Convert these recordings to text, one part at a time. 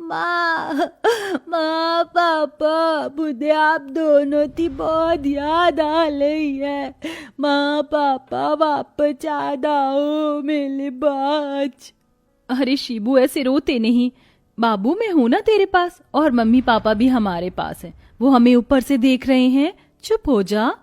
माँ माँ पापा, मुझे आप दोनों की बहुत याद आ रही है। माँ पापा वापस आ जाओ मेरे पास। अरे शिबू, ऐसे रोते नहीं। बाबू, मैं हूं ना तेरे पास, और मम्मी पापा भी हमारे पास हैं। वो हमें ऊपर से देख रहे हैं। चुप हो जा।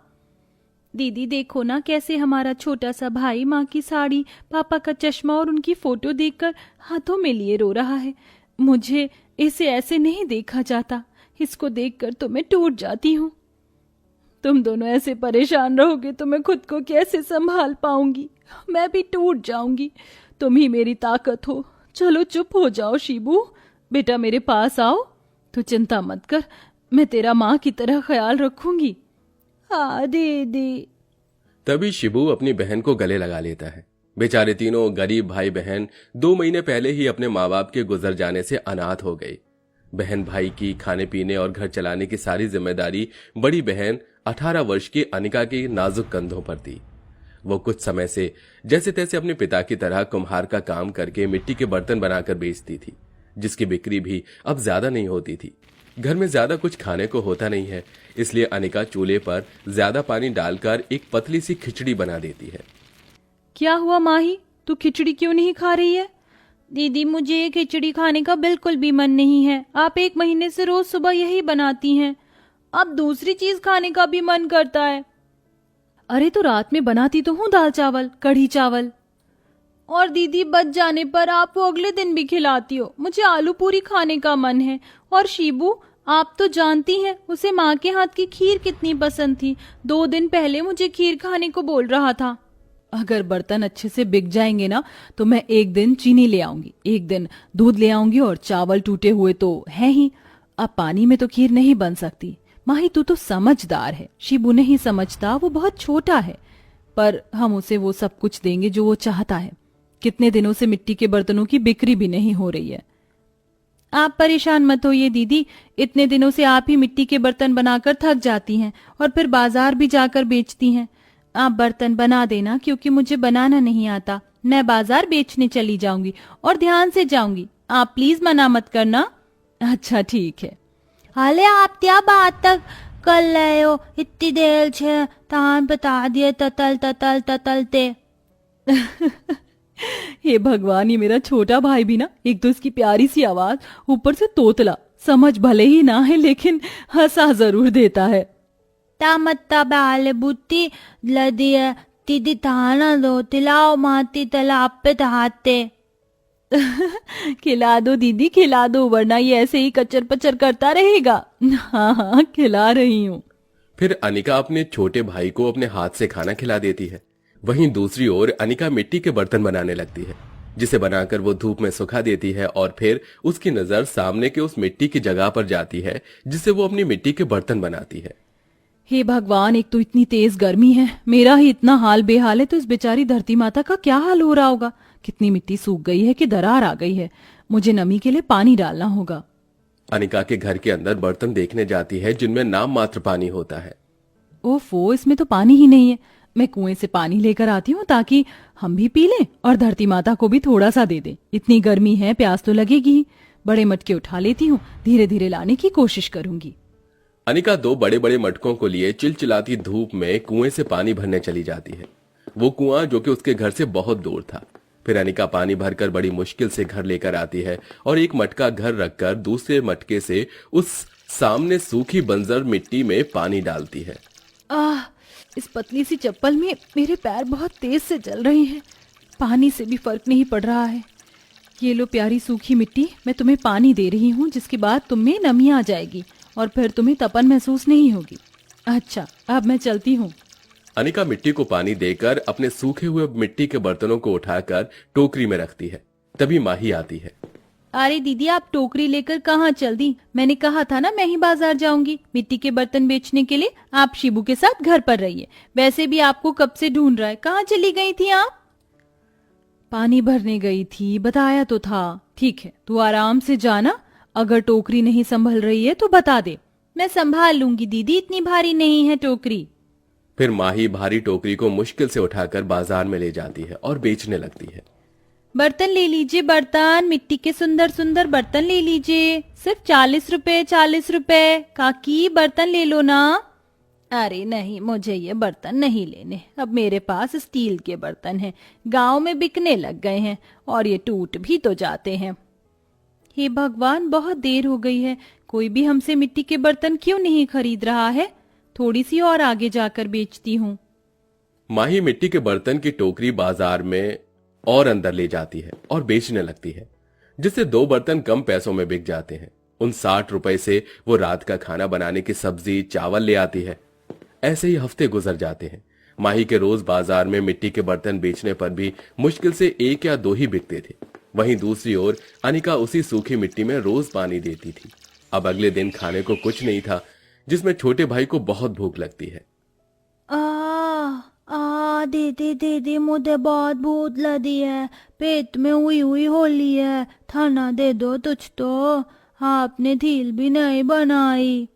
दीदी देखो ना, कैसे हमारा छोटा सा भाई माँ की साड़ी, पापा का चश्मा और उनकी फोटो देखकर हाथों में लिए रो रहा है। मुझे इसे ऐसे नहीं देखा जाता। इसको देखकर तो मैं टूट जाती हूँ। तुम दोनों ऐसे परेशान रहोगे तो मैं खुद को कैसे संभाल पाऊंगी। मैं भी टूट जाऊंगी। तुम ही मेरी ताकत हो। चलो चुप हो जाओ शिबू। बेटा मेरे पास आओ। तू चिंता मत कर, मैं तेरा माँ की तरह ख्याल रखूंगी। हाँ दीदी। तभी शिबू अपनी बहन को गले लगा लेता है। बेचारे तीनों गरीब भाई बहन 2 महीने पहले ही अपने माँ बाप के गुजर जाने से अनाथ हो गई। बहन भाई की खाने पीने और घर चलाने की सारी जिम्मेदारी बड़ी बहन 18 वर्ष की अनिका के नाजुक कंधों पर थी। वो कुछ समय से जैसे तैसे अपने पिता की तरह कुम्हार का काम करके मिट्टी के बर्तन बनाकर बेचती थी, जिसकी बिक्री भी अब ज्यादा नहीं होती थी। घर में ज्यादा कुछ खाने को होता नहीं है, इसलिए अनिका चूल्हे पर ज्यादा पानी डालकर एक पतली सी खिचड़ी बना देती है। क्या हुआ माही, तू खिचड़ी क्यों नहीं खा रही है? दीदी, मुझे ये खिचड़ी खाने का बिल्कुल भी मन नहीं है। आप 1 महीने से रोज सुबह यही बनाती हैं। अब दूसरी चीज खाने का भी मन करता है। अरे तो रात में बनाती तो हूँ दाल चावल, कढ़ी चावल। और दीदी, बच जाने पर आप वो अगले दिन भी खिलाती हो। मुझे आलू पूरी खाने का मन है। और शीबू, आप तो जानती हैं उसे माँ के हाथ की खीर कितनी पसंद थी। 2 दिन पहले मुझे खीर खाने को बोल रहा था। अगर बर्तन अच्छे से बिक जाएंगे ना तो मैं एक दिन चीनी ले आऊंगी, एक दिन दूध ले आऊंगी, और चावल टूटे हुए तो है ही। अब पानी में तो खीर नहीं बन सकती। माही, तू तो समझदार है। शिबू नहीं समझता, वो बहुत छोटा है। पर हम उसे वो सब कुछ देंगे जो वो चाहता है। कितने दिनों से मिट्टी के बर्तनों की बिक्री भी नहीं हो रही है। आप परेशान मत होइए दीदी। इतने दिनों से आप ही मिट्टी के बर्तन बनाकर थक जाती हैं और फिर बाजार भी जाकर बेचती हैं। आप बर्तन बना देना, क्योंकि मुझे बनाना नहीं आता। मैं बाजार बेचने चली जाऊंगी और ध्यान से जाऊंगी। आप प्लीज मना मत करना। अच्छा ठीक है। हाले आप क्या बात तक कर रहे हो? इतनी देर से तान बता दिए ततल ततल ततलते। हे भगवान, ये मेरा छोटा भाई भी ना, एक तो इसकी प्यारी सी आवाज, ऊपर से तोतला। समझ भले ही ना है लेकिन हंसा जरूर देता है। तामत्ता बाले बुत्ती लदिए तिदी ताना दो तिलाओ माती तालाब पे तहाते। खिला दो दीदी, खिला दो, वरना ये ऐसे ही कचर पचर करता रहेगा। हाँ हाँ, खिला रही हूँ। फिर अनिका अपने छोटे भाई को अपने हाथ से खाना खिला देती है। वहीं दूसरी ओर अनिका मिट्टी के बर्तन बनाने लगती है, जिसे बनाकर वो धूप में सुखा देती है। और फिर उसकी नजर सामने के उस मिट्टी की जगह पर जाती है जिसे वो अपनी मिट्टी के बर्तन बनाती है। हे भगवान, एक तो इतनी तेज गर्मी है, मेरा ही इतना हाल बेहाल है, तो इस बेचारी धरती माता का क्या हाल हो रहा होगा। कितनी मिट्टी सूख गई है कि दरार आ गई है। मुझे नमी के लिए पानी डालना होगा। अनिका के घर के अंदर बर्तन देखने जाती है जिनमें नाम मात्र पानी होता है। ओफो, इसमें तो पानी ही नहीं है। मैं कुएं से पानी लेकर आती हूँ ताकि हम भी पी लें और धरती माता को भी थोड़ा सा दे दें। इतनी गर्मी है, प्यास तो लगेगी ही। बड़े मटके उठा लेती हूँ, धीरे धीरे लाने की कोशिश करूंगी। अनिका 2 बड़े बड़े मटकों को लिए चिलचिलाती धूप में कुएं से पानी भरने चली जाती है। वो कुआं जो कि उसके घर से बहुत दूर था। फिर अनिका पानी भरकर बड़ी मुश्किल से घर लेकर आती है और एक मटका घर रखकर दूसरे मटके से उस सामने सूखी बंजर मिट्टी में पानी डालती है। इस पतली सी चप्पल में मेरे पैर बहुत तेज से चल रहे हैं। पानी से भी फर्क नहीं पड़ रहा है। ये लो प्यारी सूखी मिट्टी, मैं तुम्हें पानी दे रही हूँ, जिसके बाद तुम में नमी आ जाएगी और फिर तुम्हें तपन महसूस नहीं होगी। अच्छा, अब मैं चलती हूँ। अनिका मिट्टी को पानी देकर अपने सूखे हुए मिट्टी के बर्तनों को उठाकर टोकरी में रखती है। तभी माही आती है। अरे दीदी, आप टोकरी लेकर कहाँ चल दी? मैंने कहा था ना मैं ही बाजार जाऊंगी मिट्टी के बर्तन बेचने के लिए। आप शिबू के साथ घर पर रहिए। वैसे भी आपको कब से ढूंढ रहा है। कहाँ चली गई थी आप? पानी भरने गई थी, बताया तो था। ठीक है, तू आराम से जाना। अगर टोकरी नहीं संभल रही है तो बता दे। मैं संभाल लूंगी दीदी, इतनी भारी नहीं है टोकरी। फिर माही भारी टोकरी को मुश्किल से उठाकर बाजार में ले जाती है और बेचने लगती है। बर्तन ले लीजिए, बर्तन, मिट्टी के सुंदर सुंदर बर्तन ले लीजिए, सिर्फ 40 रुपए, 40 रुपए। काकी बर्तन ले लो ना। अरे नहीं, मुझे ये बर्तन नहीं लेने, अब मेरे पास स्टील के बर्तन हैं, गांव में बिकने लग गए हैं और ये टूट भी तो जाते हैं। हे भगवान, बहुत देर हो गई है, कोई भी हमसे मिट्टी के बर्तन क्यों नहीं खरीद रहा है? थोड़ी सी और आगे जाकर बेचती हूँ। माही मिट्टी के बर्तन की टोकरी बाजार में और अंदर ले जाती है और बेचने लगती है, जिससे 2 बर्तन कम पैसों में बिक जाते हैं। उन 60 रुपए से वो रात का खाना बनाने की सब्जी चावल ले आती है। ऐसे ही हफ्ते गुजर जाते हैं। माही के रोज बाजार में मिट्टी के बर्तन बेचने पर भी मुश्किल से 1 या 2 ही बिकते थे। वहीं दूसरी ओर अनिका उसी सूखी मिट्टी में रोज पानी देती थी। अब अगले दिन खाने को कुछ नहीं था, जिसमें छोटे भाई को बहुत भूख लगती है। दे मुझे बहुत भूख लगी है, पेट में हुई हुई होली है, खाना दे दो तुझ तो, आपने धील भी नहीं बनाई।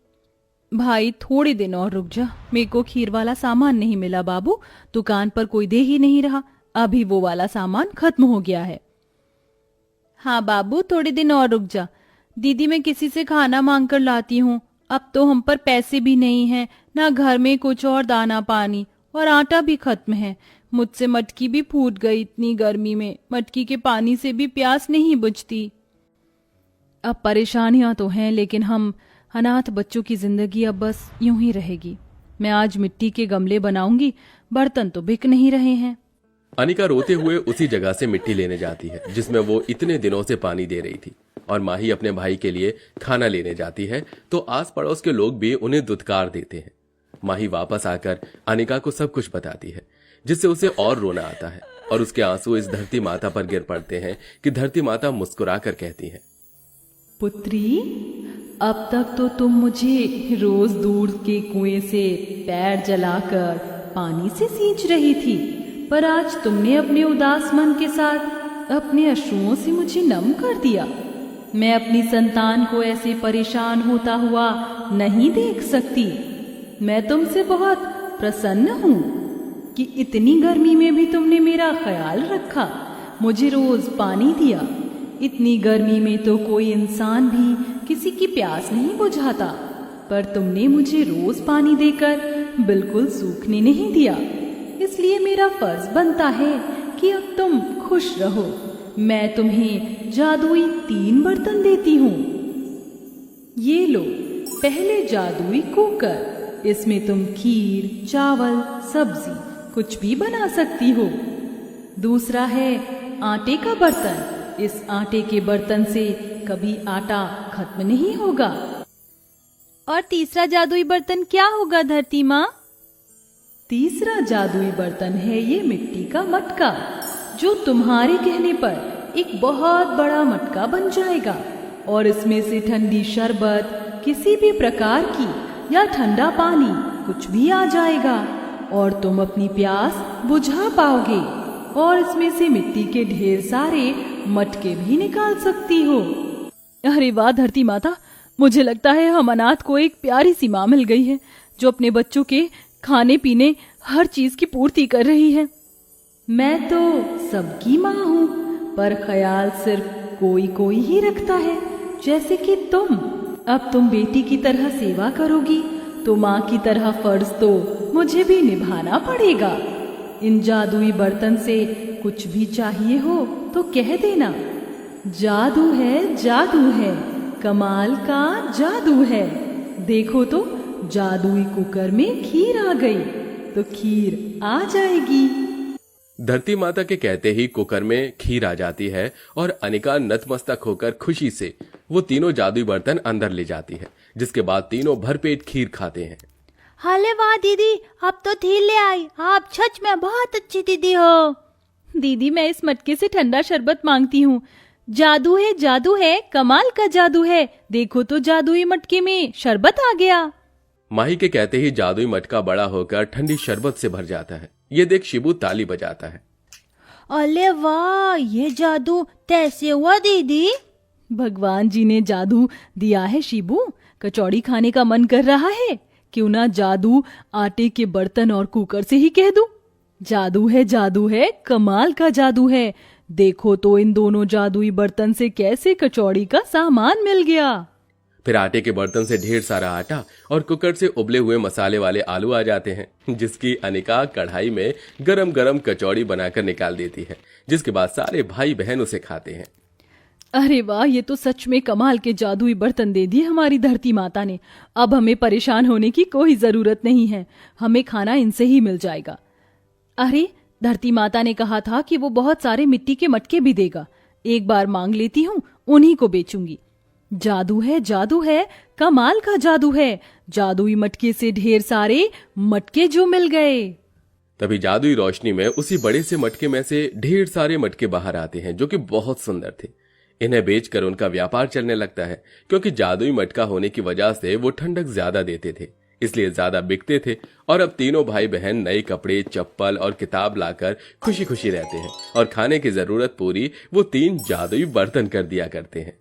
भाई थोड़ी दिन और रुक जा, मेरे को खीर वाला सामान नहीं मिला बाबू, दुकान पर कोई दे ही नहीं रहा, अभी वो वाला सामान खत्म हो गया है। हाँ बाबू, थोड़ी दिन और रुक जा, दीदी मैं किसी से खाना मांग कर लाती हूँ, अब तो हम पर पैसे भी नहीं हैं, ना घर में कुछ और दाना पानी, और आटा भी खत्म है। मुझसे मटकी भी फूट गई, इतनी गर्मी में मटकी के पानी से भी प्यास नहीं बुझती। अब परेशानियां तो हैं, लेकिन हम अनाथ बच्चों की जिंदगी अब बस यूं ही रहेगी। मैं आज मिट्टी के गमले बनाऊंगी, बर्तन तो बिक नहीं रहे हैं। अनिका रोते हुए उसी जगह से मिट्टी लेने जाती है जिसमें वो इतने दिनों से पानी दे रही थी, और माही अपने भाई के लिए खाना लेने जाती है तो आस पड़ोस के लोग भी उन्हें दुत्कार देते हैं। माही वापस आकर अनिका को सब कुछ बताती है, जिससे उसे और रोना आता है और उसके आंसू इस धरती माता पर गिर पड़ते हैं कि धरती माता मुस्कुराकर कहती है, पुत्री, अब तक तो तुम मुझे रोज दूर के कुएं से पैर जलाकर पानी से सींच रही थी, पर आज तुमने अपने उदास मन के साथ अपने अश्रुओं से मुझे नम कर दिया। मैं अपनी संतान को ऐसे परेशान होता हुआ नहीं देख सकती। मैं तुमसे बहुत प्रसन्न हूँ कि इतनी गर्मी में भी तुमने मेरा ख्याल रखा, मुझे रोज पानी दिया। इतनी गर्मी में तो कोई इंसान भी किसी की प्यास नहीं बुझाता, पर तुमने मुझे रोज पानी देकर बिल्कुल सूखने नहीं दिया। इसलिए मेरा फर्ज बनता है कि अब तुम खुश रहो। मैं तुम्हें जादुई 3 बर्तन देती हूँ। ये लो, पहले जादुई कुकर, इसमें तुम खीर, चावल, सब्जी कुछ भी बना सकती हो। दूसरा है आटे का बर्तन, इस आटे के बर्तन से कभी आटा खत्म नहीं होगा। और तीसरा जादुई बर्तन क्या होगा धरती माँ? तीसरा जादुई बर्तन है ये मिट्टी का मटका, जो तुम्हारे कहने पर एक बहुत बड़ा मटका बन जाएगा, और इसमें से ठंडी शरबत, किसी भी प्रकार की या ठंडा पानी कुछ भी आ जाएगा, और तुम अपनी प्यास बुझा पाओगे, और इसमें से मिट्टी के ढेर सारे मटके भी निकाल सकती हो। अरे वाह धरती माता, मुझे लगता है हम अनाथ को एक प्यारी सी माँ मिल गई है, जो अपने बच्चों के खाने पीने हर चीज की पूर्ति कर रही है। मैं तो सबकी माँ हूँ, पर ख्याल सिर्फ कोई कोई ही रखता है, जैसे कि तुम। अब तुम बेटी की तरह सेवा करोगी तो माँ की तरह फर्ज तो मुझे भी निभाना पड़ेगा। इन जादुई बर्तन से कुछ भी चाहिए हो तो कह देना। जादू है, जादू है, कमाल का जादू है। देखो तो जादुई कुकर में खीर आ गई, तो खीर आ जाएगी। धरती माता के कहते ही कुकर में खीर आ जाती है और अनिका नतमस्तक होकर खुशी से वो तीनों जादुई बर्तन अंदर ले जाती है, जिसके बाद तीनों भरपेट खीर खाते हैं। हाले वाह दीदी, अब तो खीर ले आई, आप सच में बहुत अच्छी दीदी हो। दीदी मैं इस मटके से ठंडा शरबत मांगती हूँ। जादू है, कमाल का जादू है, देखो तो जादुई मटके में शरबत आ गया। माही के कहते ही जादुई मटका बड़ा होकर ठंडी शरबत से भर जाता है। ये देख शिबू ताली बजाता है। अरे वाह, ये जादू कैसे हुआ दीदी? भगवान जी ने जादू दिया है शिबू। कचौड़ी खाने का मन कर रहा है, क्यों ना जादू आटे के बर्तन और कुकर से ही कह दूं। जादू है, कमाल का जादू है, देखो तो इन दोनों जादुई बर्तन से कैसे कचौड़ी का सामान मिल गया। फिर आटे के बर्तन से ढेर सारा आटा और कुकर से उबले हुए मसाले वाले आलू आ जाते हैं, जिसकी अनिका कढ़ाई में गरम गरम कचौड़ी बनाकर निकाल देती है, जिसके बाद सारे भाई बहन उसे खाते हैं। अरे वाह, ये तो सच में कमाल के जादुई बर्तन दे दिए हमारी धरती माता ने। अब हमें परेशान होने की कोई जरूरत नहीं है, हमें खाना इनसे ही मिल जाएगा। अरे, धरती माता ने कहा था कि वो बहुत सारे मिट्टी के मटके भी देगा। एक बार मांग लेती हूँ, उन्हीं को बेचूंगी। जादू है, कमाल का जादू है। जादुई मटके से ढेर सारे मटके जो मिल गए। तभी जादुई रोशनी में उसी बड़े से मटके में से ढेर सारे मटके बाहर आते हैं, जो कि बहुत सुंदर थे। इन्हें बेचकर उनका व्यापार चलने लगता है, क्योंकि जादुई मटका होने की वजह से वो ठंडक ज्यादा देते थे, इसलिए ज्यादा बिकते थे। और अब तीनों भाई बहन नए कपड़े, चप्पल और किताब लाकर खुशी खुशी रहते हैं और खाने की जरूरत पूरी वो 3 जादुई बर्तन कर दिया करते हैं।